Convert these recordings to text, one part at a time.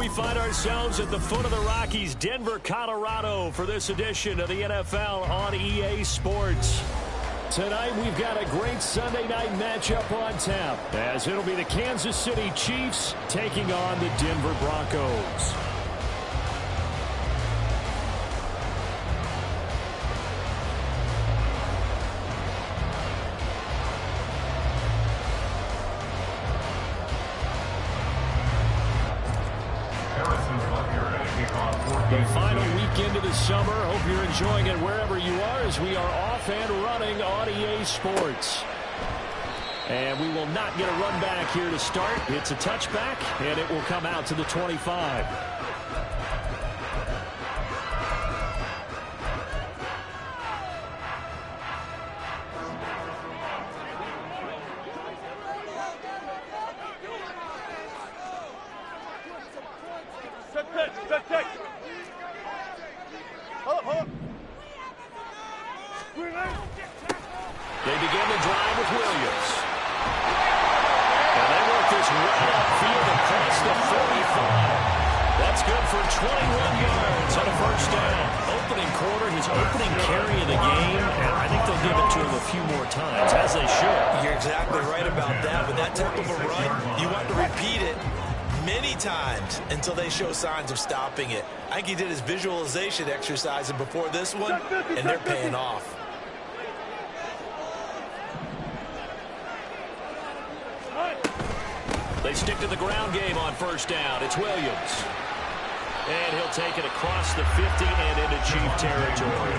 We find ourselves at the foot of the Rockies, Denver, Colorado, for this edition of the NFL on EA Sports. Tonight, we've got a great Sunday night matchup on tap, as it'll be the Kansas City Chiefs taking on the Denver Broncos. The final weekend of the summer. Hope you're enjoying it wherever you are, as we are off and running on EA Sports. And we will not get a run back here to start. It's a touchback, and it will come out to the 25. They begin the drive with Williams. And they work this right upfield across the 45. That's good for 21 yards on a first down. Opening quarter, his opening carry of the game, and I think they'll give it to him a few more times, as they should. You're exactly right about that. With that type of a run, you want to repeat it many times until they show signs of stopping it. I think he did his visualization exercise before this one, and they're paying off. They stick to the ground game on first down. It's Williams. And he'll take it across the 50 and into Chief territory.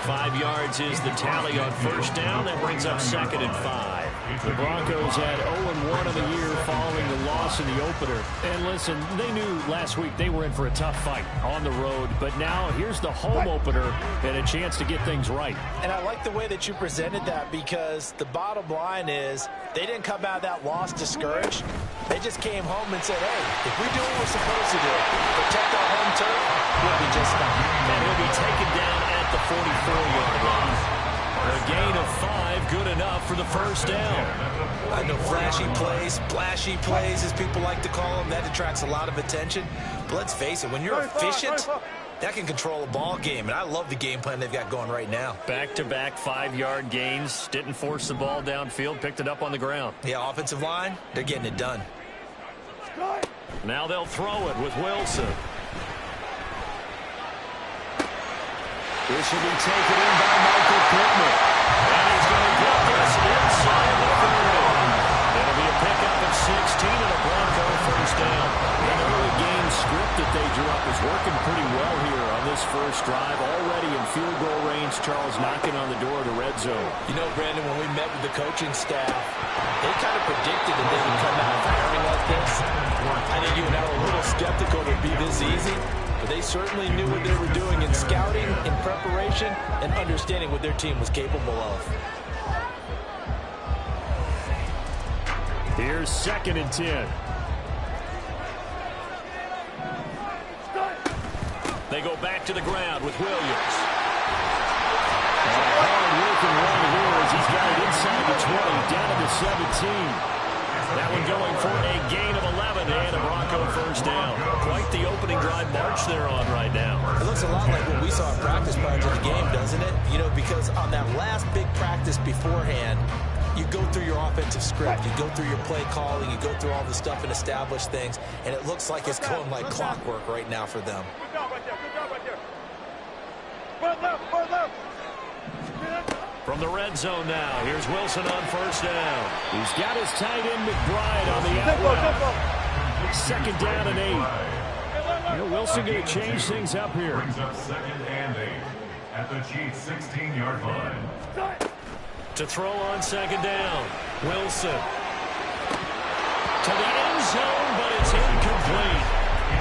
5 yards is the tally on first down. That brings up 2nd and 5. The Broncos had 0-1 of the year following the loss in the opener. And listen, they knew last week they were in for a tough fight on the road. But now here's the home opener and a chance to get things right. And I like the way that you presented that, because the bottom line is they didn't come out of that loss discouraged. They just came home and said, hey, if we do what we're supposed to do, protect our home turf, we'll be just fine. And he'll be taken down at the 44-yard line. A gain of 5, good enough for the first down. I know flashy plays, splashy plays, as people like to call them, that attracts a lot of attention. But let's face it, when you're efficient, that can control a ball game. And I love the game plan they've got going right now. Back-to-back 5-yard gains. Didn't force the ball downfield. Picked it up on the ground. Yeah, offensive line, they're getting it done. Now they'll throw it with Wilson. This will be taken in by Michael Pittman. And he's going to get this inside the 30. It'll be a pickup of 16 and a Bronco first down. The early game script that they drew up is working pretty well here on this first drive. Already in field goal range, Charles knocking on the door of the red zone. You know, Brandon, when we met with the coaching staff, they kind of predicted that they would come out firing like this. I think you and I were a little skeptical it would be this easy. But they certainly knew what they were doing in scouting, in preparation, and understanding what their team was capable of. Here's 2nd and 10. They go back to the ground with Williams. Hard-working run here as he's got it inside the 20, down to the 17. That one going for a gain of 11 and a Bronco first down. Quite the opening drive march they're on right now. It looks a lot like what we saw in practice prior to the game, doesn't it? You know, because on that last big practice beforehand, you go through your offensive script, you go through your play calling, you go through all the stuff and establish things, and it looks like it's going like clockwork right now for them. Good job right there. Good job right there. Front left, front left. From the red zone now, here's Wilson on first down. He's got his tight end McBride on the out route. 2nd down and 8. You know, Wilson going to change things up here. Brings up 2nd and 8 at the Chiefs' 16-yard line. To throw on 2nd down, Wilson. To the end zone, but it's incomplete.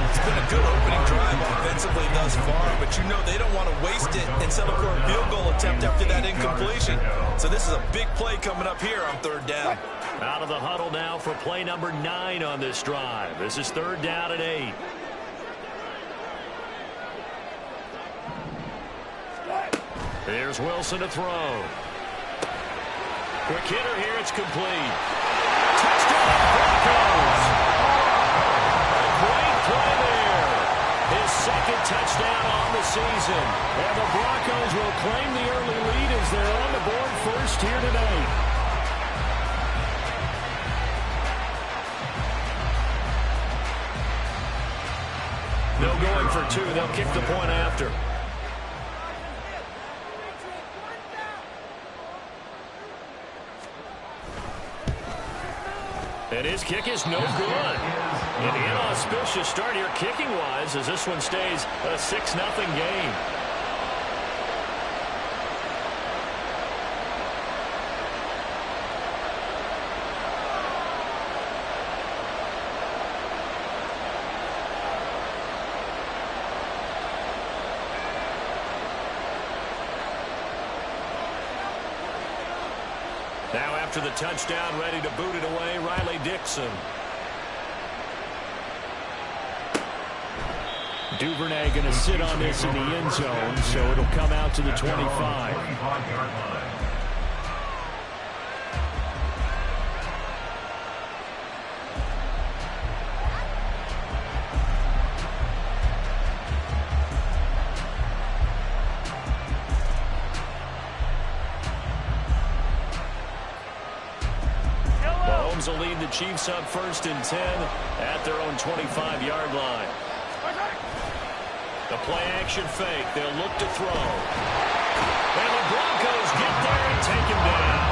It's been a good opening drive offensively thus far, but you know they don't want to waste it and settle for a field goal attempt after that incompletion. So this is a big play coming up here on 3rd down. Out of the huddle now for play number 9 on this drive. This is 3rd down and 8. Here's Wilson to throw. Quick hitter here, it's complete. Touchdown Broncos! A great second touchdown on the season. And the Broncos will claim the early lead as they're on the board first here tonight. No going for two. They'll kick the point after. And his kick is no good. An inauspicious start here kicking-wise as this one stays a 6-0 game. Now after the touchdown, ready to boot it away, Riley Dixon. Duvernay going to sit on this in the end zone, so it'll come out to the 25. Mahomes will lead the Chiefs up 1st and 10 at their own 25-yard line. The play-action fake. They'll look to throw. And the Broncos get there and take him down.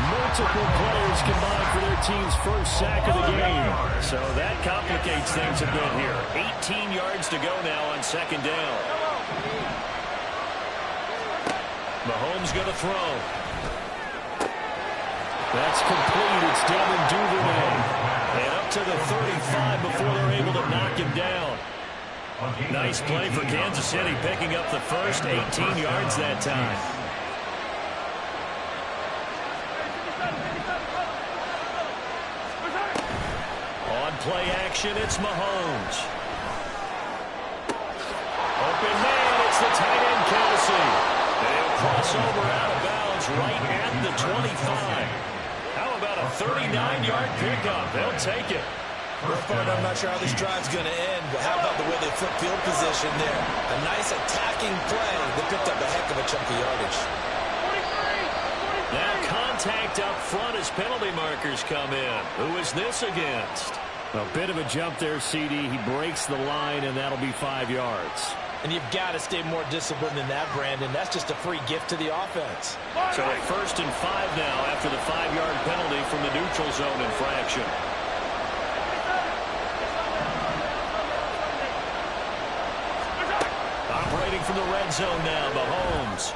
Multiple players combined for their team's first sack of the game. So that complicates things a bit here. 18 yards to go now on 2nd down. Mahomes going to throw. That's complete. It's Devin Duvernay. And up to the 35 before they're able to knock him down. Nice play for Kansas City, picking up the first 18 yards that time. On play action, it's Mahomes. Open man, it's the tight end, Kelsey. They'll cross over out of bounds right at the 25. How about a 39-yard pickup? They'll take it. I'm not sure how this drive's going to end, but how about the way they flip field position there? A nice attacking play that picked up a heck of a chunk of yardage. Now contact up front as penalty markers come in. Who is this against? A bit of a jump there, CD. He breaks the line, and that'll be 5 yards. And you've got to stay more disciplined than that, Brandon. That's just a free gift to the offense. So a 1st and 5 now after the 5-yard penalty from the neutral zone infraction. Operating from the red zone now, Mahomes.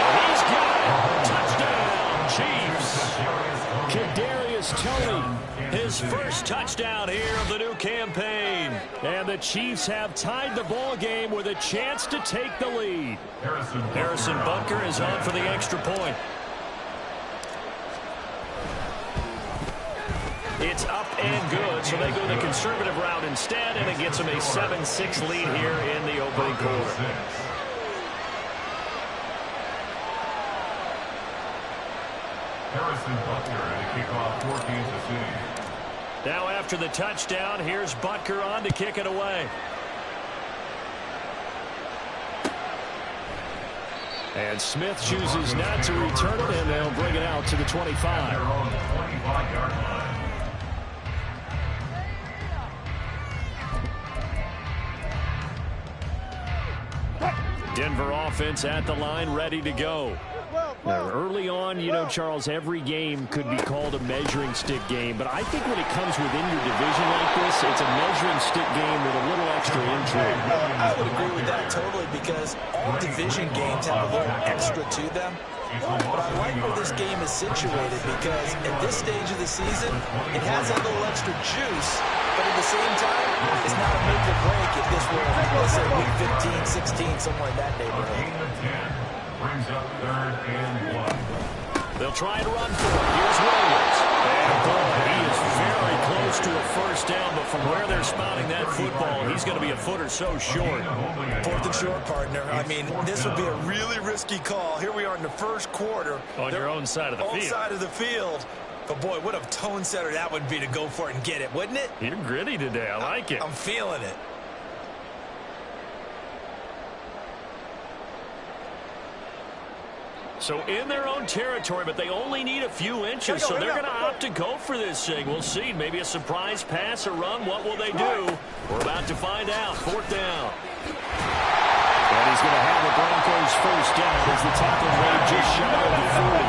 And he's got it. Touchdown, Chiefs. Kadarius Toney, his first touchdown here of the new campaign. And the Chiefs have tied the ball game with a chance to take the lead. Harrison Butker is on for the extra point. It's up and good, so they go the conservative route instead, and it gets them a 7-6 lead here in the opening quarter. Harrison Butker to kick off for Kansas City. Now after the touchdown, here's Butker on to kick it away. And Smith chooses not to return it, and they'll bring it out to the 25. They're on the 25-yard line. Denver offense at the line, ready to go. Now, early on, you know, Charles, every game could be called a measuring stick game, but I think when it comes within your division like this, it's a measuring stick game with a little extra intrigue. I would agree with that totally, because all division games have a little extra to them. But I like where this game is situated, because at this stage of the season, it has a little extra juice, but at the same time, it's not a make or break if this were, let's say, week 15, 16, somewhere in that neighborhood. Brings up 3rd and 1. They'll try and run for it. Here's Williams. And boy, he is very close to a first down, but from where they're spotting that football, he's going to be a foot or so short. 4th and short, partner. I mean, this would be a really risky call. Here we are in the first quarter. On your own side of the field. Own side of the field. But, boy, what a tone setter that would be to go for it and get it, wouldn't it? You're gritty today. I like it. I'm feeling it. So in their own territory, but they only need a few inches, so they're going to opt to go for this thing. We'll see. Maybe a surprise pass or run. What will they do? We're about to find out. 4th down. And he's going to have the Broncos first down as the tackle made just shy of the 40.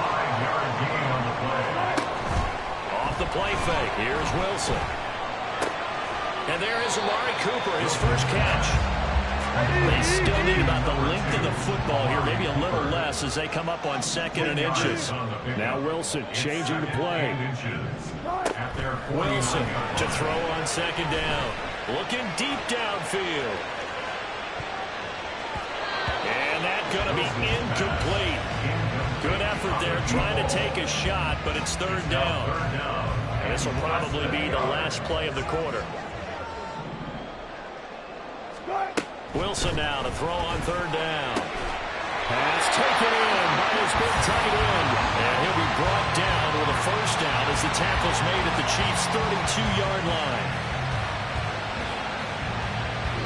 5-yard gain on the play. Off the play fake. Here's Wilson. And there is Amari Cooper, his first catch. They still need about the length of the football here, maybe a little less as they come up on 2nd and inches. Now Wilson changing the play. Wilson to throw on 2nd down. Looking deep downfield. And that's going to be incomplete. Good effort there trying to take a shot, but it's 3rd down. And this will probably be the last play of the quarter. Wilson now to throw on 3rd down. Pass taken in by his big tight end. And he'll be brought down with a first down as the tackle's made at the Chiefs' 32-yard line.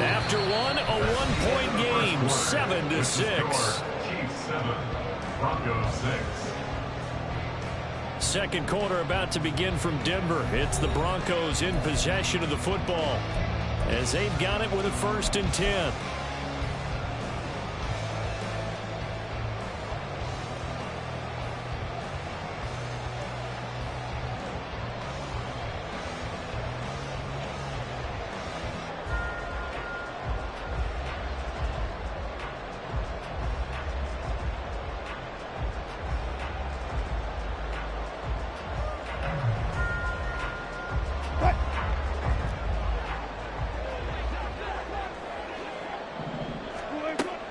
After one, a one-point game, 7-6. Chiefs 7, Broncos 6. Second quarter about to begin from Denver. It's the Broncos in possession of the football as they've got it with a 1st and 10.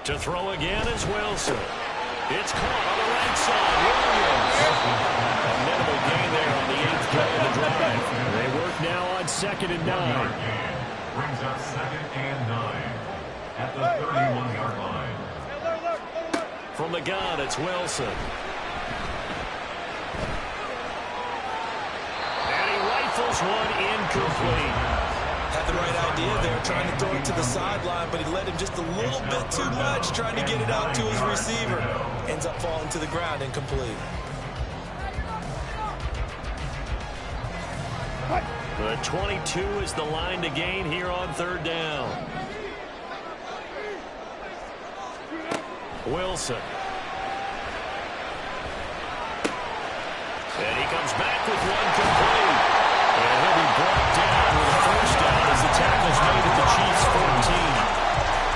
To throw again is Wilson. It's caught on the right side. Williams. A minimal gain there on the 8th play of the drive. They work now on 2nd and 9. Brings up 2nd and 9 at the 31-yard line. From the gun, it's Wilson. And he rifles one incomplete. Had the right idea there, trying to throw it to the sideline, but he led him just a little bit too much, trying to get it out to his receiver. Ends up falling to the ground, incomplete. The 22 is the line to gain here on 3rd down. Wilson. And he comes back with one complete. And he'll be brought down with a first down as the tackle's made at the Chiefs' 14.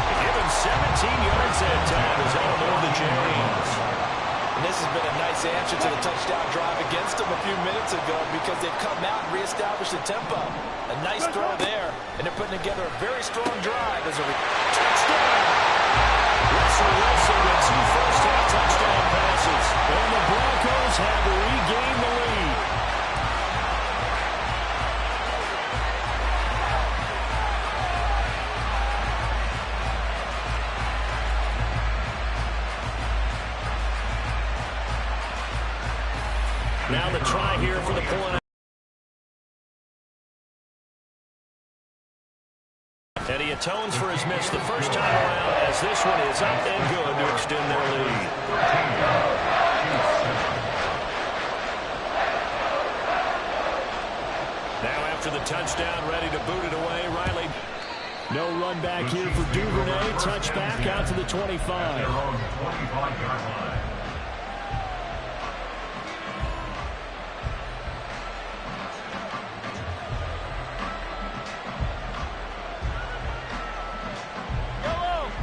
They give him 17 yards that time as they'll move the James. And this has been a nice answer to the touchdown drive against them a few minutes ago because they've come out and reestablished the tempo. A nice throw there, and they're putting together a very strong drive as a touchdown. Russell Wilson with 2 first-half touchdown passes. And the Broncos have regained the lead. Now the try here for the point. And he atones for his miss the first time around as this one is up and good to extend their lead. Now after the touchdown, ready to boot it away, Riley. No run back here for Duvernay. Touchback out to the 25. Their own 25-yard line.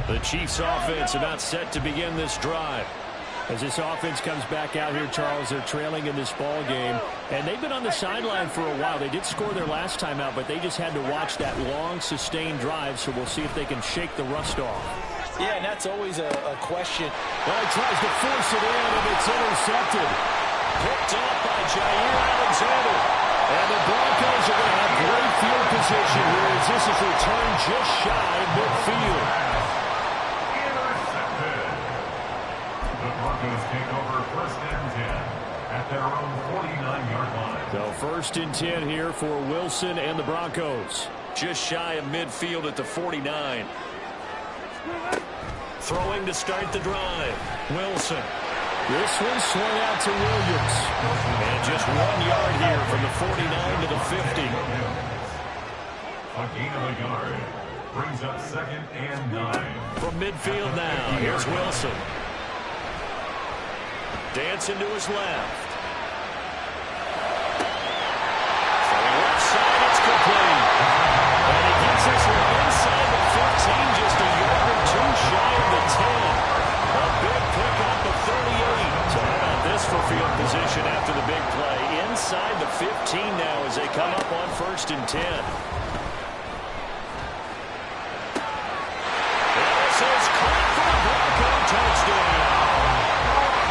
The Chiefs offense about set to begin this drive. As this offense comes back out here, Charles, they're trailing in this ball game. And they've been on the sideline for a while. They did score their last time out, but they just had to watch that long, sustained drive. So we'll see if they can shake the rust off. Yeah, and that's always a question. Well, he tries to force it in, and it's intercepted. Picked up by Jair Alexander. And the Broncos are going to have great field position here as this is returned just shy of midfield. The Broncos take over 1st and 10 at their own 49-yard line. So 1st and 10 here for Wilson and the Broncos. Just shy of midfield at the 49. Throwing to start the drive. Wilson. This one swung out to Williams. And just 1 yard here from the 49 to the 50. A gain of a yard. Brings up 2nd and 9. From midfield now, here's Wilson. Dancing to his left. From the left side, it's complete. And he gets this one inside the 15, just a yard or two shy of the 10. A big pickup of 38. So how about this for field position after the big play? Inside the 15 now as they come up on 1st and 10. This is caught for the Bronco touchdown.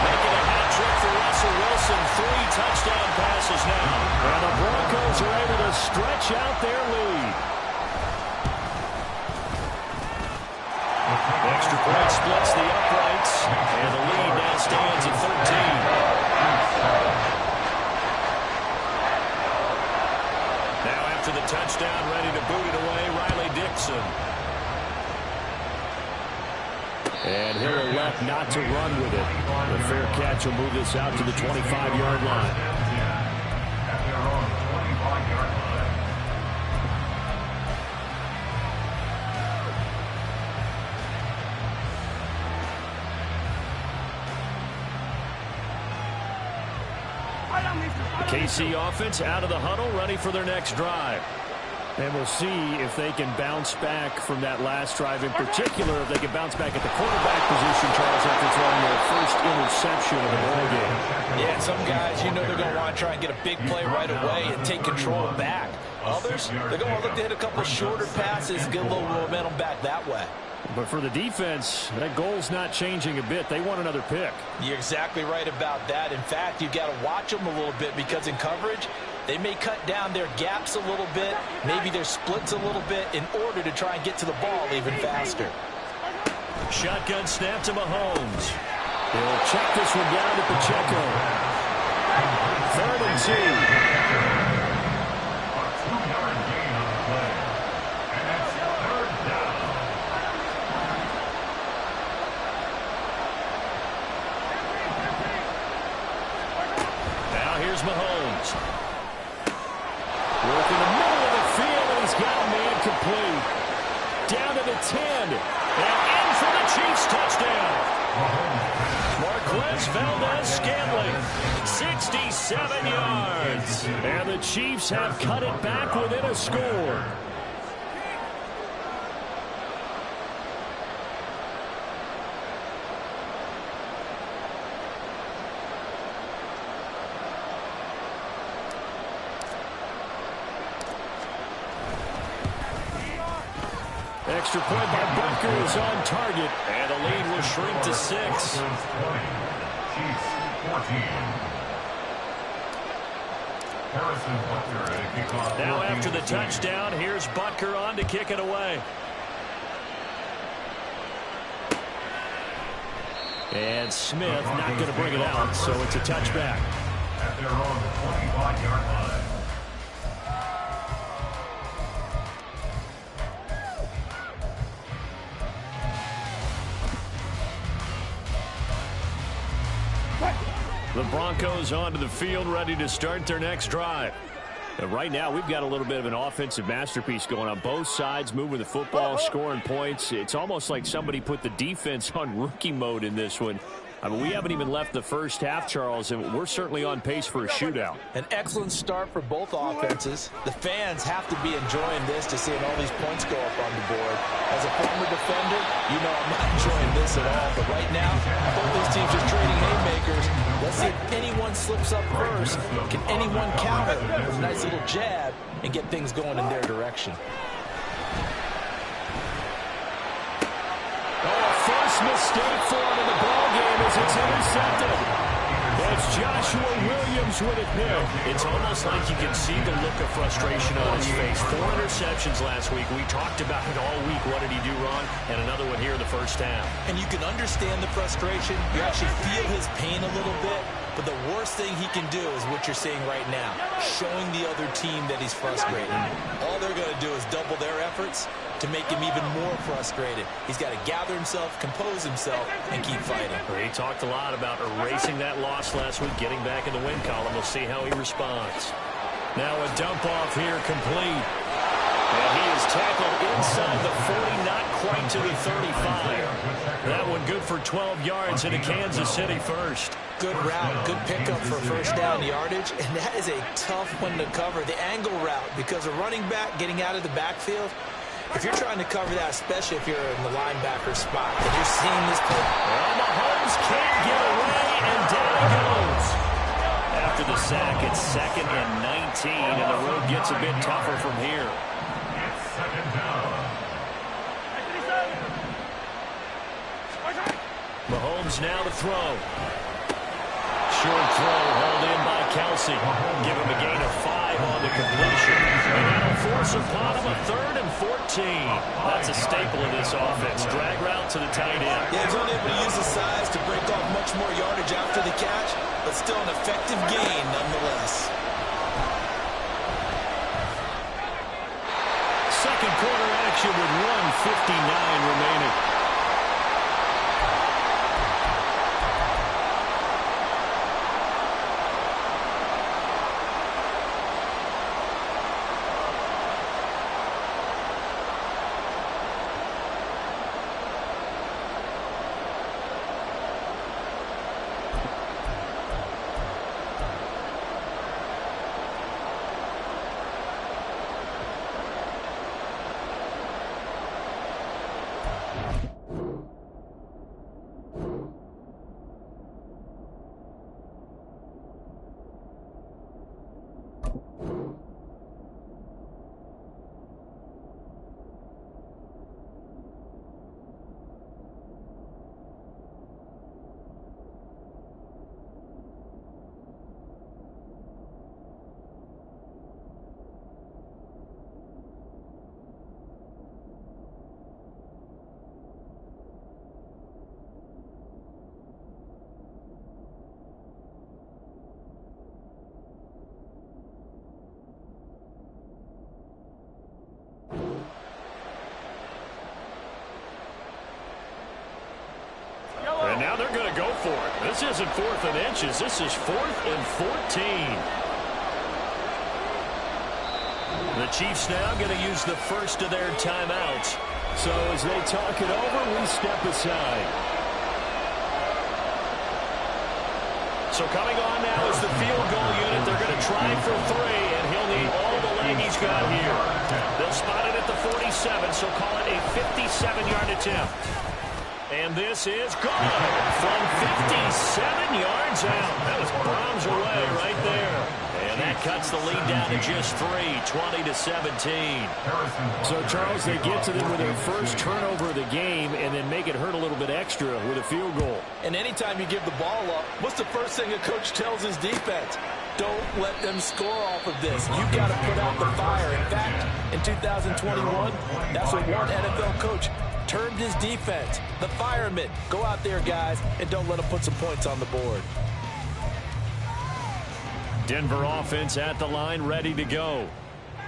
Making a hat trick for Russell Wilson. 3 touchdown passes now. And the Broncos are able to stretch out their lead. Extra point splits the uprights, and the lead now stands at 13. Now after the touchdown, ready to boot it away, Riley Dixon. And he'll elect not to run with it. The fair catch will move this out to the 25-yard line. At their own 25-yard line. KC offense out of the huddle, ready for their next drive. And we'll see if they can bounce back from that last drive, in particular if they can bounce back at the quarterback position, Charles, after throwing their first interception of the ball game. Yeah, some guys, you know they're going to want to try and get a big play right away and take control back. Others, they're going to look to hit a couple shorter passes, get a little momentum back that way. But for the defense, that goal's not changing a bit. They want another pick. You're exactly right about that. In fact, you've got to watch them a little bit because in coverage, they may cut down their gaps a little bit, maybe their splits a little bit in order to try and get to the ball even faster. Shotgun snap to Mahomes. He'll check this one down to Pacheco. 3rd and 2. A 2-yard gain on the play. And that's 3rd down. Now here's Mahomes. Work in the middle of the field, and he's got a man complete. Down to the 10. And in for the Chiefs touchdown. Marquez Valdez-Scantling, 67 yards. And the Chiefs have cut it back within a score. Extra point by Butker is on target, and the lead will shrink to 6. Chiefs 14. Now after the touchdown, here's Butker on to kick it away. And Smith not going to bring it out, so it's a touchback. At their own 25-yard line. The Broncos onto the field, ready to start their next drive. And right now, we've got a little bit of an offensive masterpiece going on both sides, moving the football, scoring points. It's almost like somebody put the defense on rookie mode in this one. I mean, we haven't even left the first half, Charles, and we're certainly on pace for a shootout. An excellent start for both offenses. The fans have to be enjoying this to seeing all these points go up on the board. As a former defender, you know I'm not enjoying this at all. But right now, both these teams just trading haymakers. Let's see if anyone slips up first. Can anyone counter with a nice little jab and get things going in their direction? First mistake for him in the ball game as it's intercepted. It's Joshua Williams with it picked. It's almost like you can see the look of frustration on his face. 4 interceptions last week. We talked about it all week. What did he do wrong? And another one here in the first half. And you can understand the frustration. You actually feel his pain a little bit. But the worst thing he can do is what you're seeing right now, showing the other team that he's frustrated. All they're going to do is double their efforts to make him even more frustrated. He's got to gather himself, compose himself, and keep fighting. He talked a lot about erasing that loss last week, getting back in the win column. We'll see how he responds. Now a dump off here, complete. And he is tackled inside the 40, not quite to the 35. That one good for 12 yards into Kansas City first. Good route, good pickup for first down yardage, and that is a tough one to cover. The angle route, because a running back getting out of the backfield, if you're trying to cover that, especially if you're in the linebacker spot, and you're seeing this play. Well, Mahomes can't get away, and down he goes. After the sack, it's 2nd and 19, and the road gets a bit tougher from here. It's 2nd down. Mahomes now to throw. Short throw hauled in by Kelsey. Give him a gain of 5 on the completion. And that'll force upon him a 3rd and 14. That's a staple of this offense. Drag route to the tight end. Yeah, he's only able to use his size to break off much more yardage after the catch, but still an effective gain nonetheless. Second quarter action with 1:59 remaining. And now they're going to go for it. This isn't 4th and inches. This is 4th and 14. The Chiefs now going to use the first of their timeouts. So as they talk it over, we step aside. So coming on now is the field goal unit. They're going to try for 3, and he'll need all the leg he's got here. They'll spot it at the 47, so call it a 57-yard attempt. And this is good from 57 yards out. That was bombs away right there. And that cuts the lead down to just 3, 20-17. So, Charles, they get to them with their first turnover of the game and then make it hurt a little bit extra with a field goal. And anytime you give the ball up, what's the first thing a coach tells his defense? Don't let them score off of this. You've got to put out the fire. In fact, in 2021, that's what one NFL coach termed his defense, the firemen. Go out there, guys, and don't let them put some points on the board. Denver offense at the line, ready to go.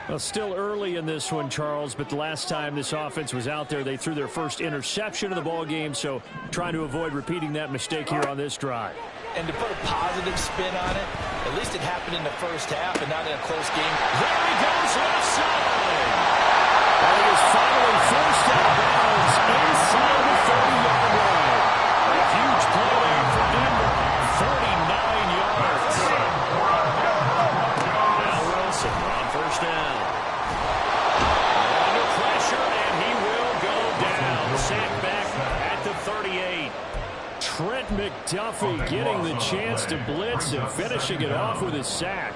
Well, still early in this one, Charles, but the last time this offense was out there, they threw their first interception of the ball game, so trying to avoid repeating that mistake here on this drive. And to put a positive spin on it, at least it happened in the first half and not in a close game. There he goes, left side. And he is finally forced out of bounds inside the 30-yard line. A huge play there for Denver. 49 yards. Now Wilson on first down. Under pressure, and he will go down. Sacked back at the 38. Trent McDuffie getting the chance to blitz and finishing it off with his sack.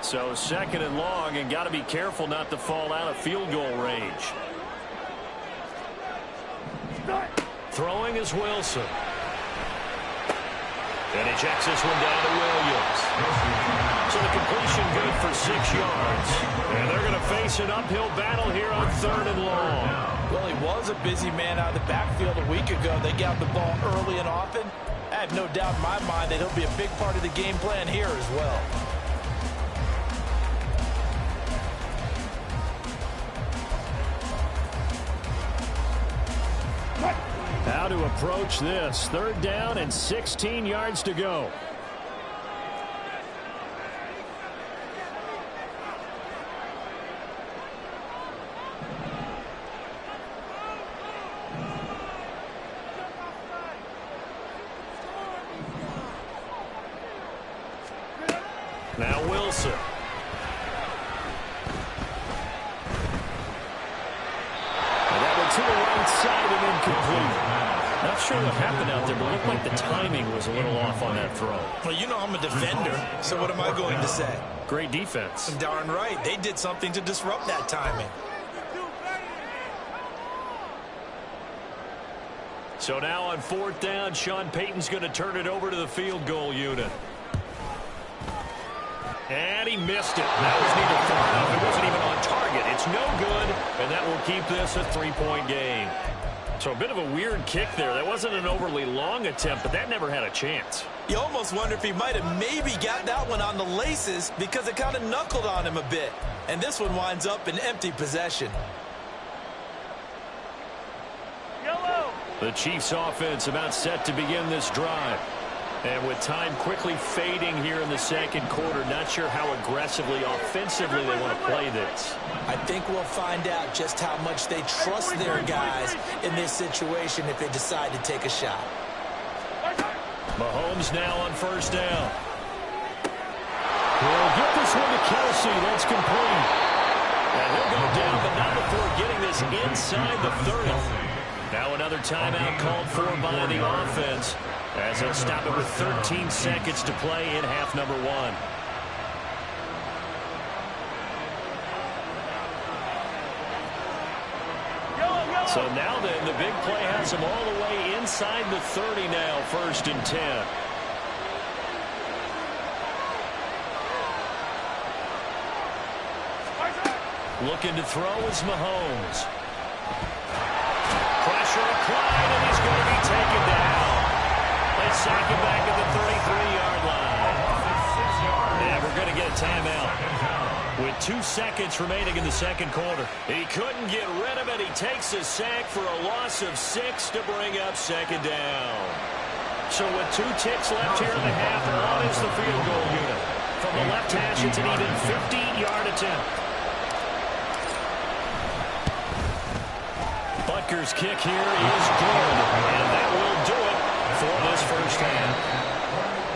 So 2nd and long, and got to be careful not to fall out of field goal range. Throwing is Wilson. And he checks this one down to Williams. So the completion good for 6 yards. And they're going to face an uphill battle here on 3rd and long. Well, he was a busy man out of the backfield a week ago. They got the ball early and often. I have no doubt in my mind that he'll be a big part of the game plan here as well. How to approach this. 3rd down and 16 yards to go. Now Wilson. And that one to the right side and incomplete. Not sure what happened out there, but it looked like the timing was a little off on that throw. Well, you know I'm a defender, so what am I going to say? Great defense. Darn right. They did something to disrupt that timing. So now on 4th down, Sean Payton's going to turn it over to the field goal unit. And he missed it. That was neither far enough. It wasn't even on target. It's no good, and that will keep this a 3-point game. So a bit of a weird kick there. That wasn't an overly long attempt, but that never had a chance. You almost wonder if he might have maybe got that one on the laces because it kind of knuckled on him a bit. And this one winds up in empty possession. Yellow. The Chiefs offense about set to begin this drive. And with time quickly fading here in the 2nd quarter, not sure how aggressively, offensively they want to play this. I think we'll find out just how much they trust their guys in this situation if they decide to take a shot. Mahomes now on 1st down. He'll get this one to Kelsey. That's complete. And he'll go down, but not before getting this inside the 30. Now another timeout called for by the offense, as they'll stop it with 13 seconds to play in half number 1. So now then, the big play has them all the way inside the 30 now, 1st and 10. Looking to throw is Mahomes. Pressure applied, and he's going to be taken down. They sack him back at the 33-yard line. And we're going to get a timeout with 2 seconds remaining in the 2nd quarter. He couldn't get rid of it. He takes a sack for a loss of 6 to bring up 2nd down. So with 2 ticks left here in the half, on is the field goal unit. From the left hash, it's an even 15-yard attempt. Butker's kick here is good, and that will do it for this 1st half.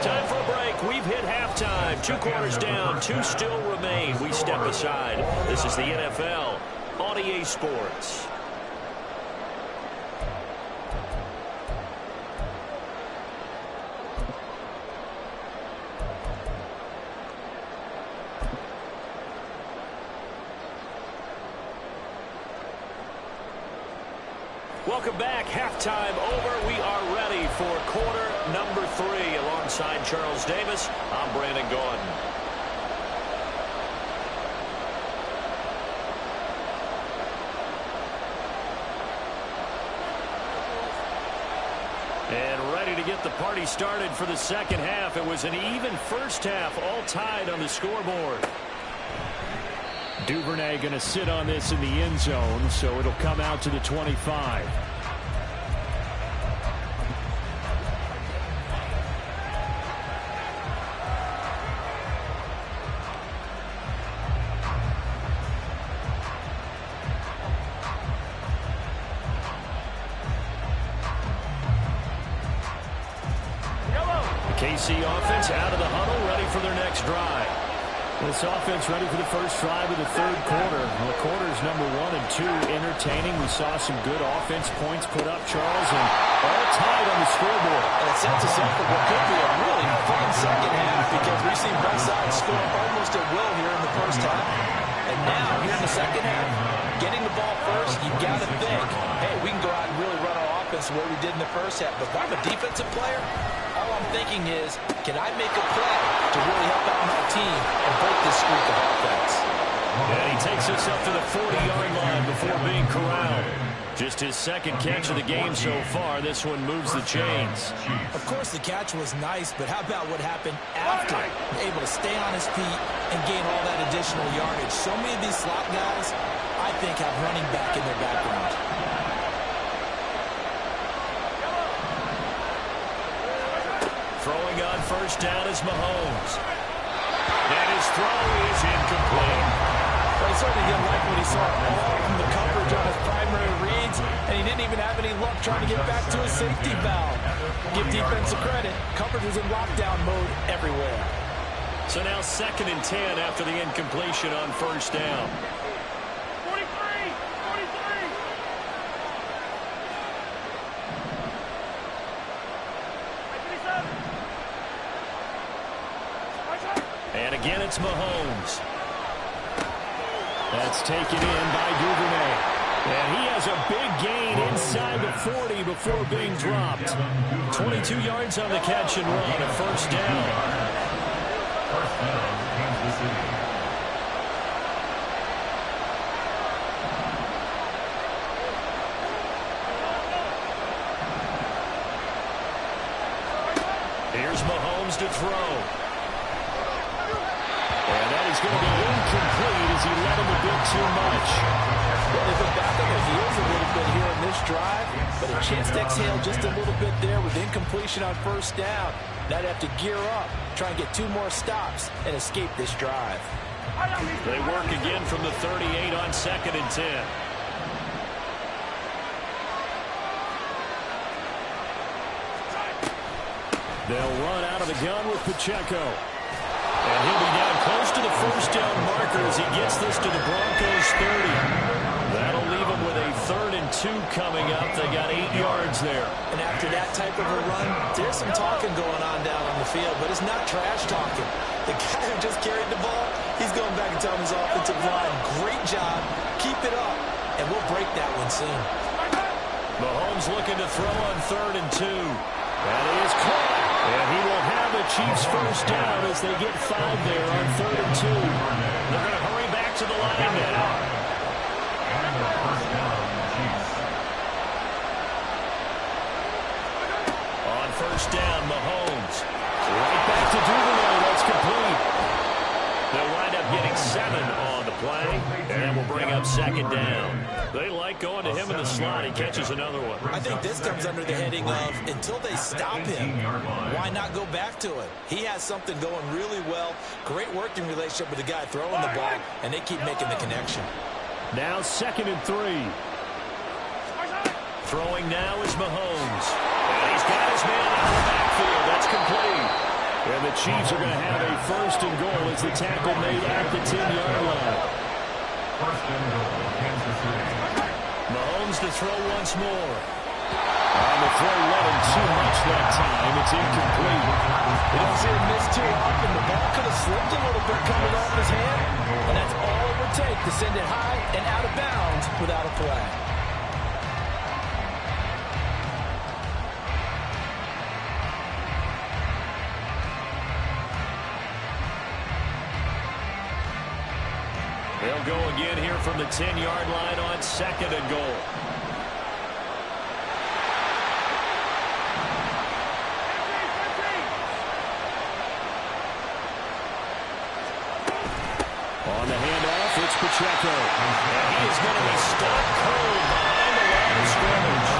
Time for a break. We've hit halftime. 2 quarters down, 2 still remain. We step aside. This is the NFL on EA Sports. Welcome back. Halftime over. We are ready for quarter number 3. Alongside Charles Davis, I'm Brandon Gordon. And ready to get the party started for the 2nd half. It was an even 1st half, all tied on the scoreboard. Duvernay going to sit on this in the end zone, so it'll come out to the 25. The KC offense out of the huddle, ready for their next drive. This offense ready for the first drive of the 3rd quarter. Well, quarters number 1 and 2 entertaining. We saw some good offense points put up, Charles, and all tied on the scoreboard. And it sets us up for what could be a really fun 2nd half because we've seen both sides score almost at will here in the 1st half. And now, here in the 2nd half, getting the ball first, you've got to think, hey, we can go out and really run our offense the way we did in the 1st half. But if I'm a defensive player, all I'm thinking is, can I make a play to really help out my team and break this streak of offense? And he takes us up to the 40-yard line before being corralled. Just his 2nd catch of the game so far. This one moves the chains. Of course, the catch was nice, but how about what happened after? Able to stay on his feet and gain all that additional yardage. So many of these slot guys, I think, have running back in their background. Throwing on first down is Mahomes. And his throw is incomplete. Well, he certainly didn't like what he saw all from the coverage on his primary reads, and he didn't even have any luck trying to get back to his safety valve. Give defensive credit. Coverage was in lockdown mode everywhere. So now 2nd and 10 after the incompletion on first down. 43! 43! And again, it's Mahomes. That's taken in by Duvernay. And he has a big gain inside the 40 before being dropped. 22 yards on the catch and run, a first down. First down, Kansas City. Here's Mahomes to throw. And that is going to be incomplete as he led him a bit too much. Well, they've been back on their heels a little bit here in this drive, but a chance to exhale just a little bit there with incompletion on first down. Now they have to gear up, try and get 2 more stops, and escape this drive. They work again from the 38 on 2nd and 10. They'll run out of the gun with Pacheco. And he'll be down close to the first down marker as he gets this to the Broncos 30. That'll leave him with a 3rd and 2 coming up. They got 8 yards there. And after that type of a run, there's some talking going on down on the field, but it's not trash talking. The guy who just carried the ball, he's going back and telling his offensive line, great job, keep it up, and we'll break that one soon. Mahomes looking to throw on 3rd and 2. That is caught. And he will have the Chiefs first down as they get 5 there on 3rd and 2. They're going to hurry back to the line now. And the first down, Chiefs. On first down, Mahomes. Right back to Duvernay. That's complete. They'll wind up getting 7 on the play, and we'll bring up 2nd down. They like going to him in the slot. He catches another one. I think this comes under the heading of until they stop him, why not go back to it? He has something going really well. Great working relationship with the guy throwing the ball, and they keep making the connection. Now 2nd and 3. Throwing now is Mahomes. And he's got his man out of the backfield. That's complete. And the Chiefs are going to have a 1st and goal as the tackle made at the 10-yard line. 1st and goal, Kansas City. Mahomes to throw once more. And the throw led him too much that time. It's incomplete. You don't see him miss too often. The ball could have slipped a little bit coming off his hand, and that's all it would take to send it high and out of bounds without a flag. They'll go again here from the 10-yard line on 2nd and goal. On the handoff, it's Pacheco. And he is going to be stopped cold behind the line of scrimmage.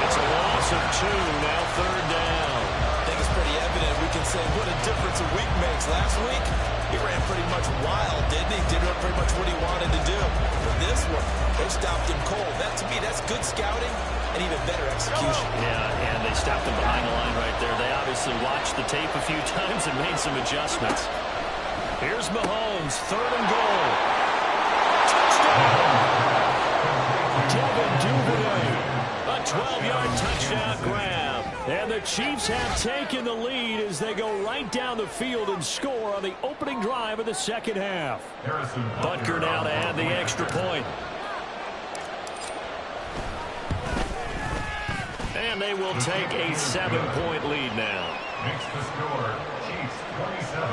It's a loss of 2, now 3rd down. I think it's pretty evident. We can say what a difference a week makes. Last week, he ran pretty much wild, didn't he? Did pretty much what he wanted to do. But this one, they stopped him cold. That, to me, that's good scouting and even better execution. Yeah, and they stopped him behind the line right there. They obviously watched the tape a few times and made some adjustments. Here's Mahomes, 3rd and goal. Touchdown! Devin Duvernay, a 12-yard touchdown grab. And the Chiefs have taken the lead as they go right down the field and score on the opening drive of the 2nd half. Butker now to add the extra point. And they will take a 7-point lead now. Makes the score, Chiefs 27,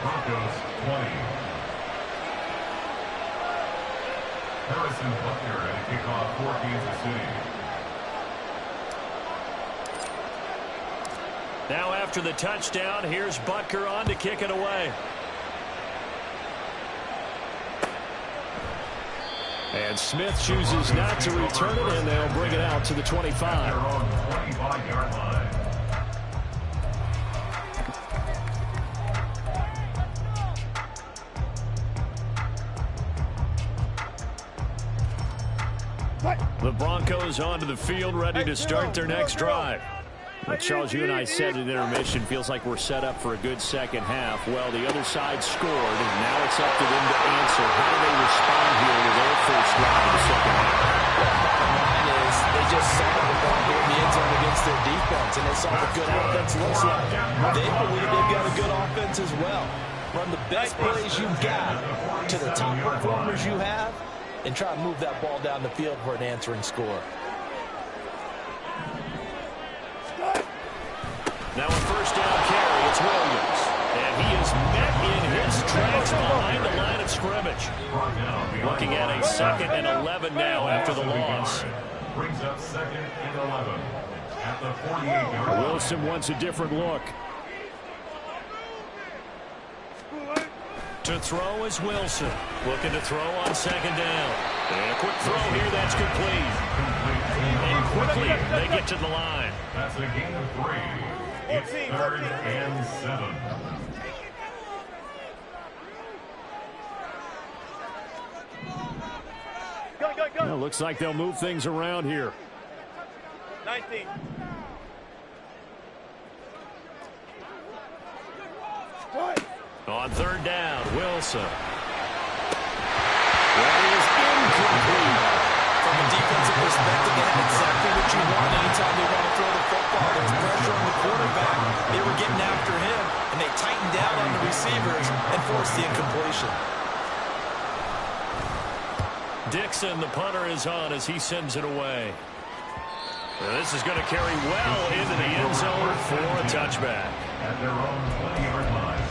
Broncos 20. Harrison Butker at a kickoff for Kansas City. Now after the touchdown, here's Butker on to kick it away. And Smith chooses not to return it, and they'll bring it out to the 25. The Broncos onto the field, ready to start their next drive. Well, Charles, you and I said at intermission, feels like we're set up for a good second half. Well, the other side scored, and now it's up to them to answer. How do they respond here with their first drive in the second half? Bottom line is they just saw the ball here in the end zone against their defense, and they saw what good offense looks like. They believe they've got a good offense as well. Run the best plays you've got to the top performers you have, and try to move that ball down the field for an answering score. Now a first down carry, it's Williams. And he is met in his tracks behind the line of scrimmage. Looking at a 2nd and 11 now after the loss. Brings up 2nd and 11 at the 48-yard line. Wilson wants a different look. To throw is Wilson. Looking to throw on 2nd down. And a quick throw here, that's complete. And quickly, they get to the line. That's a gain of 3. It's 3rd and 7. Well, looks like they'll move things around here. 19. On 3rd down, Wilson. That is incomplete. From a defensive perspective, they have exactly what you want anytime they want to throw the football. There's pressure on the quarterback. They were getting after him, and they tightened down on the receivers and forced the incompletion. Dixon, the punter, is on as he sends it away. Well, this is going to carry well into the end zone for a touchback. At their own 20-yard line.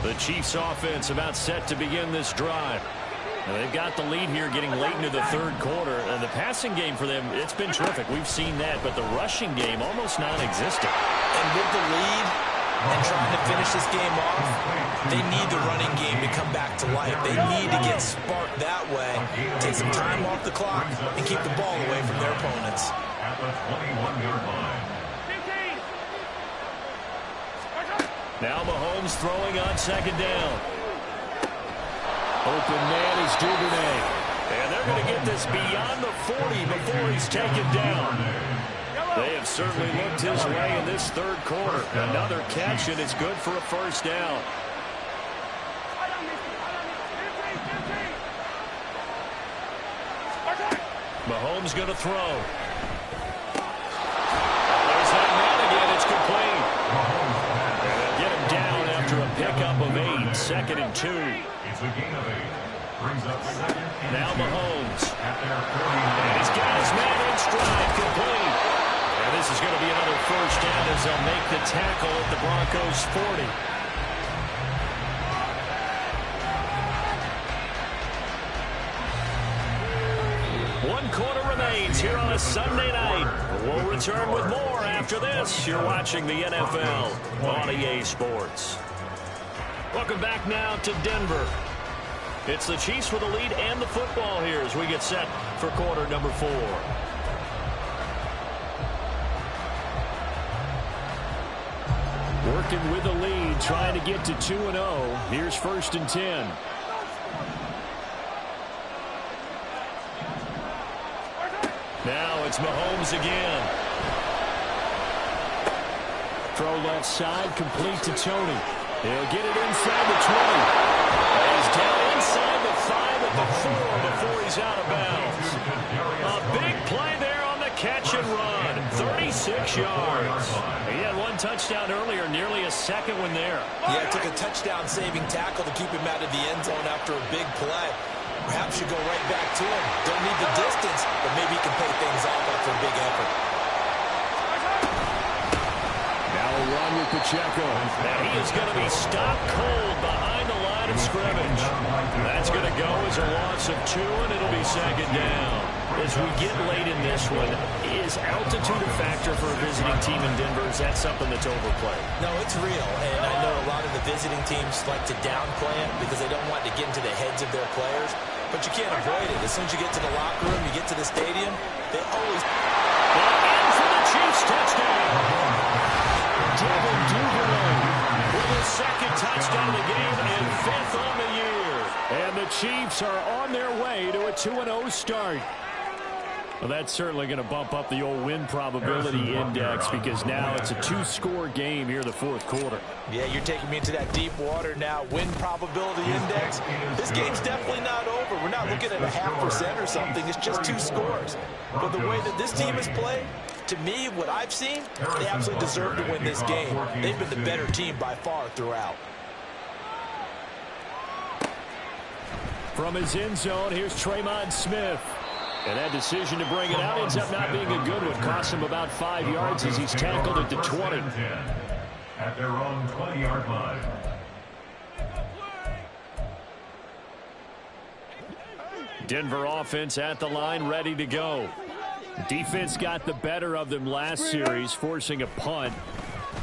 The Chiefs offense about set to begin this drive. And they've got the lead here getting late into the 3rd quarter. And the passing game for them, it's been terrific. We've seen that, but the rushing game almost non-existent. And with the lead and trying to finish this game off, they need the running game to come back to life. They need to get sparked that way, take some time off the clock, and keep the ball away from their opponents. At the 21-yard line. Now Mahomes throwing on 2nd down. Open man is Duvernay. And they're going to get this beyond the 40 before he's taken down. They have certainly looked his way in this 3rd quarter. Another catch, and it's good for a first down. Mahomes going to throw. There's that man again. It's complete. And they'll get him down after a pickup of 8. 2nd and 2. It's a gain of 8. Brings up 2nd and 2. Now Mahomes. At their 40. And he's got his man in stride, complete. And this is going to be another first down as they'll make the tackle at the Broncos' 40. One quarter remains here on a Sunday night. We'll return with more after this. You're watching the NFL on EA Sports. Welcome back now to Denver. It's the Chiefs with the lead and the football here as we get set for quarter number 4. Working with the lead, trying to get to 2-0. Here's 1st and 10. Now it's Mahomes again. Throw left side, complete to Tony. He'll get it inside the 20. He's down inside the 5 at the 4 before he's out of bounds. A big play there on the catch and run. 36 yards. He had one touchdown earlier, nearly a second one there. Yeah, it took a touchdown-saving tackle to keep him out of the end zone after a big play. Perhaps you go right back to him. Don't need the distance, but maybe he can pay things off after a big effort. Now a run with Pacheco. And he is going to be stopped cold behind the line of line of scrimmage. That's going to go as a loss of 2, and it'll be second down. As we get late in this one, is altitude a factor for a visiting team in Denver? Is that something that's overplayed? No, it's real, and I know a lot of the visiting teams like to downplay it because they don't want to get into the heads of their players, but you can't avoid it. As soon as you get to the locker room, you get to the stadium, they always... In for the Chiefs touchdown. Devin Duvernay with his second touchdown of the game and 5th on the year. And the Chiefs are on their way to a 2-0 start. Well, that's certainly going to bump up the old win probability index because now it's a 2-score game here in the fourth quarter. Yeah, you're taking me into that deep water now. Win probability index. This game's definitely not over. We're not looking at a 0.5% or something. It's just 2 scores. But the way that this team has played, to me, what I've seen, they absolutely deserve to win this game. They've been the better team by far throughout. From his end zone, here's Traymon Smith. And that decision to bring it out ends up not being a good one. Cost him about 5 yards as he's tackled at the 20. At their own 20-yard line. Denver offense at the line, ready to go. Defense got the better of them last series, forcing a punt.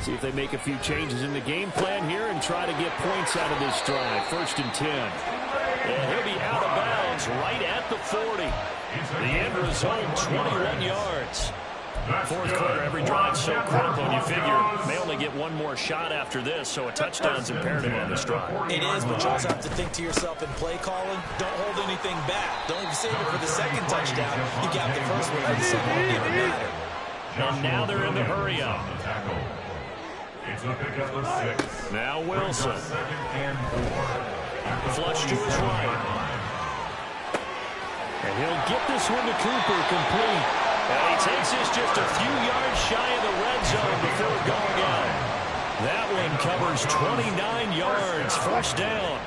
See if they make a few changes in the game plan here and try to get points out of this drive. 1st and 10. And he'll be out of bounds right at the 40. The end result, 21 yards. Fourth quarter, every drive's so critical. You figure may only get one more shot after this, so a touchdown's imperative on this drive. It is, but you also have to think to yourself in play calling, don't hold anything back. Don't save it for the second touchdown. You got the first one, and the second one didn't matter. And now they're in the hurry-up. It's a pickup of 6. Now Wilson. 2nd and 4. Flush to his right. And he'll get this one to Cooper, complete. And he takes this just a few yards shy of the red zone before going out. That one covers 29 yards. 1st down.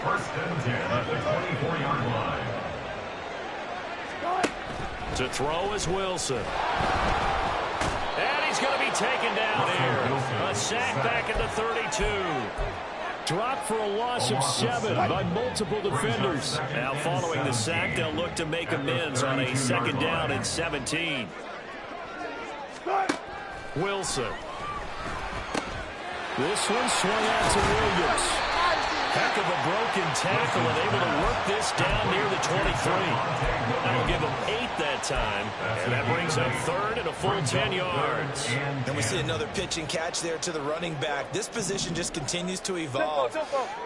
1st and 10 at the 24-yard line. To throw is Wilson. And he's going to be taken down here. A sack back at the 32. Dropped for a loss of 7 by multiple defenders. Now following the sack, they'll look to make amends on a 2nd down and 17. Wilson. This one swung out to Williams. Heck of a broken tackle and able to work this down near the 23. That'll give him 8 that time. And that brings up 3rd and a full 10 yards. And we see another pitch and catch there to the running back. This position just continues to evolve.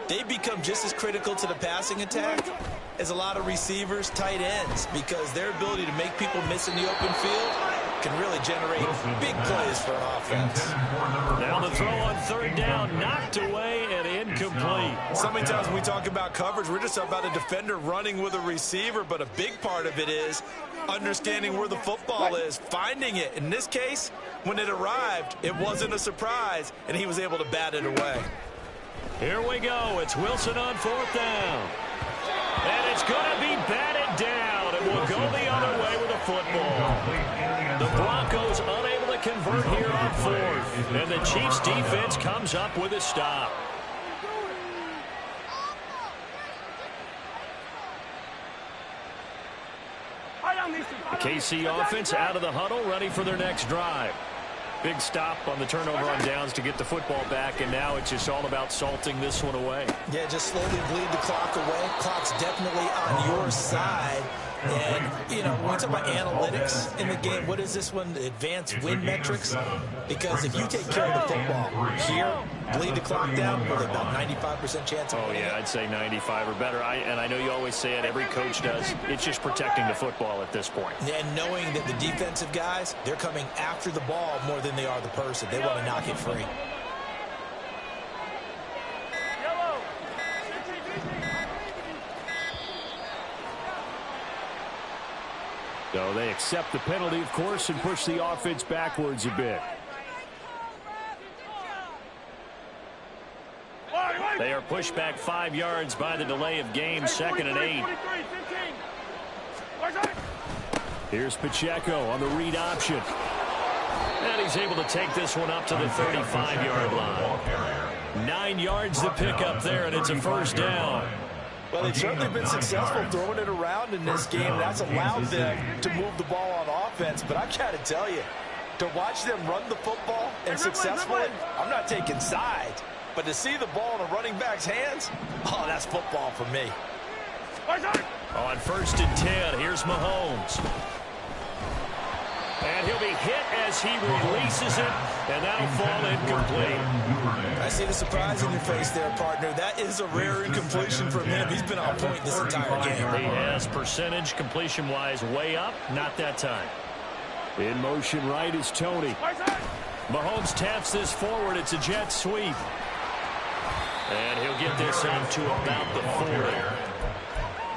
They become just as critical to the passing attack as a lot of receivers, tight ends, because their ability to make people miss in the open field can really generate big plays for an offense. Now the throw on 3rd down, knocked away and incomplete. So many times when we talk about coverage, we're just about a defender running with a receiver, but a big part of it is understanding where the football is, finding it. In this case, when it arrived, it wasn't a surprise, and he was able to bat it away. Here we go. It's Wilson on 4th down. And it's going to be batted down, and we'll go the other way with the football. The Broncos unable to convert here on 4th, and the Chiefs defense comes up with a stop. The KC offense out of the huddle, ready for their next drive. Big stop on the turnover on downs to get the football back, and now it's just all about salting this one away. Yeah, just slowly bleed the clock away. Clock's definitely on your side. And, you know, when we talk about analytics in the game, what is this one? Advanced win metrics? Because if you take care of the football here, bleed the clock down, with about 95% chance of winning. Oh, yeah, I'd say 95 or better. And I know you always say it, every coach does. It's just protecting the football at this point. And knowing that the defensive guys, they're coming after the ball more than they are the person. They want to knock it free. So they accept the penalty, of course, and push the offense backwards a bit. They are pushed back 5 yards by the delay of game, 2nd and 8. Here's Pacheco on the read option. And he's able to take this one up to the 35-yard line. 9 yards to pick up there, and it's a first down. Well, they've certainly been successful throwing it around in this game. That's allowed them to move the ball on offense. But I've got to tell you, to watch them run the football and successfully, I'm not taking sides. But to see the ball in a running back's hands, oh, that's football for me. On 1st and 10, here's Mahomes. And he'll be hit as he releases it, and that'll fall incomplete. I see the surprise in your face there, partner. That is a rare incompletion from him. He's been on point this entire game. He has percentage completion-wise way up, not that time. In motion right is Tony. Mahomes taps this forward. It's a jet sweep. And he'll get this up to about the 40.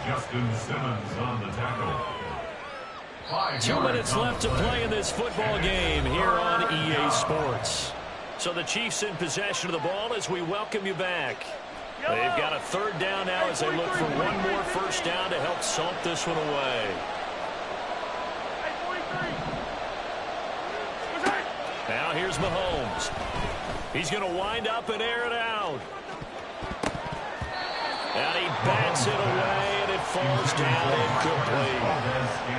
Justin Simmons on the tackle. 2 minutes left to play in this football game here on EA Sports. So the Chiefs in possession of the ball as we welcome you back. They've got a 3rd down now as they look for one more first down to help salt this one away. Now here's Mahomes. He's going to wind up and air it out. And he bats it away, and it falls down incomplete.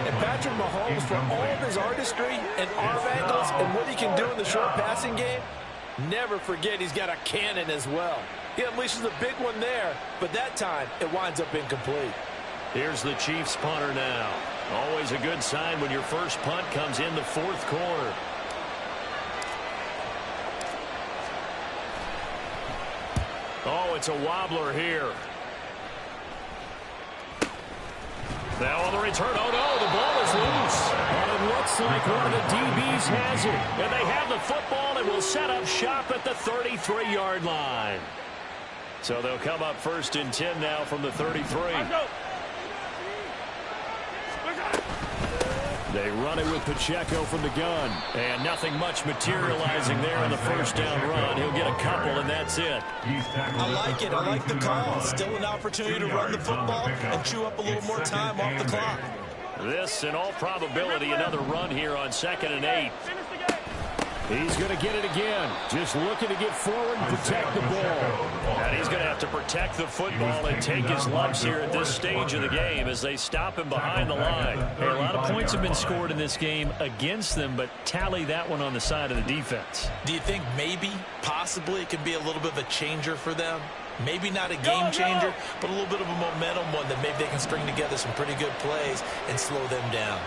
And Patrick Mahomes, for all of his artistry and arm angles and what he can do in the short passing game, never forget he's got a cannon as well. He unleashes a big one there, but that time it winds up incomplete. Here's the Chiefs punter now. Always a good sign when your first punt comes in the 4th quarter. Oh, it's a wobbler here. Now on the return, oh no, the ball is loose. And it looks like one of the DBs has it. And they have the football and will set up shop at the 33-yard line. So they'll come up 1st and 10 now from the 33. They run it with Pacheco from the gun. And nothing much materializing there in the first down run. He'll get a couple, and that's it. I like it. I like the call. Still an opportunity to run the football and chew up a little more time off the clock. This, in all probability, another run here on 2nd and 8. He's going to get it again. Just looking to get forward and protect the ball. And he's going to have to protect the football and take his lumps here at this stage of the game as they stop him behind the line. Hey, a lot of points have been scored in this game against them, but tally that one on the side of the defense. Do you think maybe, possibly, it could be a little bit of a changer for them? Maybe not a game changer, but a little bit of a momentum one that maybe they can string together some pretty good plays and slow them down.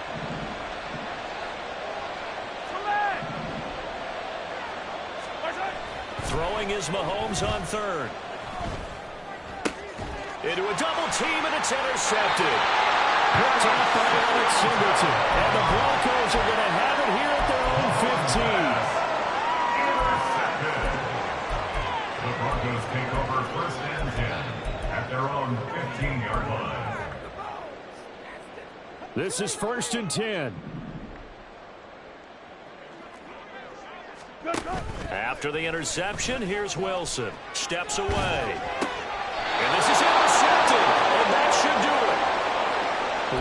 Throwing is Mahomes on 3rd. Into a double team, and it's intercepted. Picked off by Alex Singleton. And the Broncos are going to have it here at their own 15. Intercepted. The Broncos take over 1st and 10 at their own 15-yard line. This is 1st and 10. After the interception, here's Wilson. Steps away. And this is intercepted. And that should do it.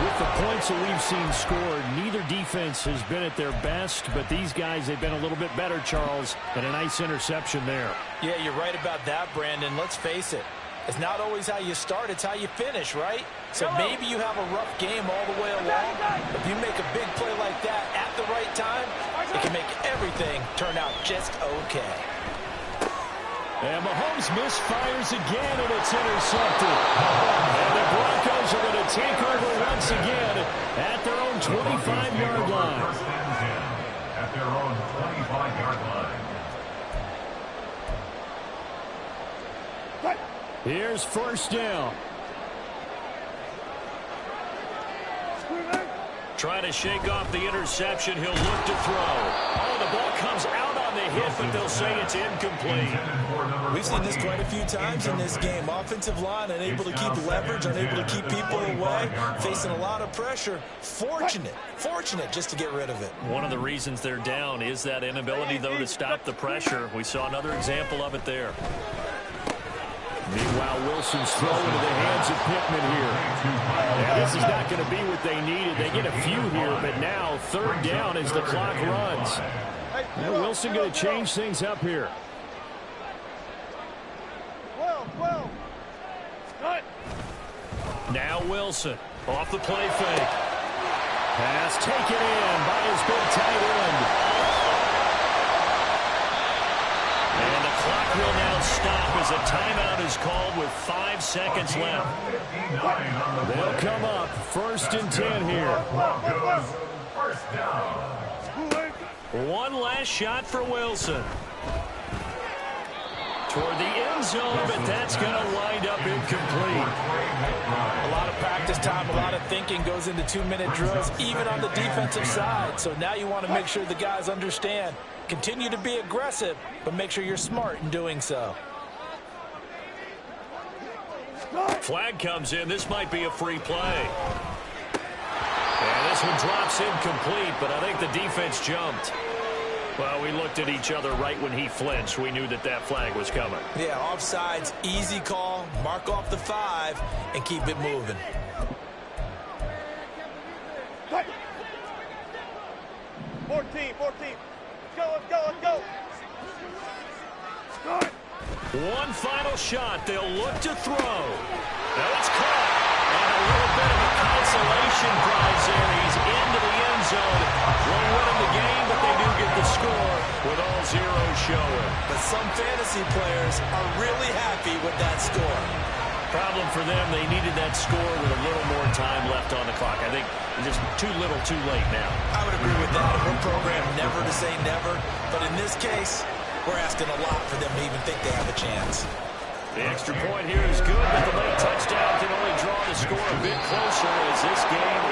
With the points that we've seen scored, neither defense has been at their best, but these guys, they've been a little bit better, Charles, and a nice interception there. Yeah, you're right about that, Brandon. Let's face it. It's not always how you start, it's how you finish, right? So maybe you have a rough game all the way along. If you make a big play like that at the right time, it can make everything turn out just okay. And Mahomes misfires again, and it's intercepted. And the Broncos are going to take over once again at their own 25-yard line. 1st and 10 at their own 25-yard line. Here's 1st down. Trying to shake off the interception. He'll look to throw. Oh, the ball comes out on the hit, but they'll say it's incomplete. We've seen this quite a few times in this game. Offensive line unable to keep leverage, unable to keep people away, facing a lot of pressure. Fortunate just to get rid of it. One of the reasons they're down is that inability, though, to stop the pressure. We saw another example of it there. Meanwhile, Wilson's throw into the hands of Pittman here. Yeah, this is not going to be what they needed. They get a few here, but now 3rd down as the clock runs. Now Wilson going to change things up here. Now Wilson off the play fake. Pass taken in by his big tight end. And the clock will now stop as a timeout is called with 5 seconds left. They'll come up 1st and 10 here. First down. One last shot for Wilson. Toward the end zone, but that's going to wind up incomplete. A lot of practice time, a lot of thinking goes into 2-minute drills, even on the defensive side. So now you want to make sure the guys understand. Continue to be aggressive, but make sure you're smart in doing so. Flag comes in. This might be a free play. And this one drops incomplete, but I think the defense jumped. Well, we looked at each other right when he flinched. We knew that that flag was coming. Yeah, offsides, easy call. Mark off the 5 and keep it moving. Cut. 14. Let's go. One final shot. They'll look to throw. Now it's caught. And a little bit of a consolation prize there. He's into the end zone. Won't win him the game, but they do get the score with all zeros showing. But some fantasy players are really happy with that score. Problem for them, they needed that score with a little more time left on the clock. I think just too little too late now. I would agree with that. We're programmed never to say never. But in this case, we're asking a lot for them to even think they have a chance. The extra point here is good, but the late touchdown can only draw the score a bit closer as this game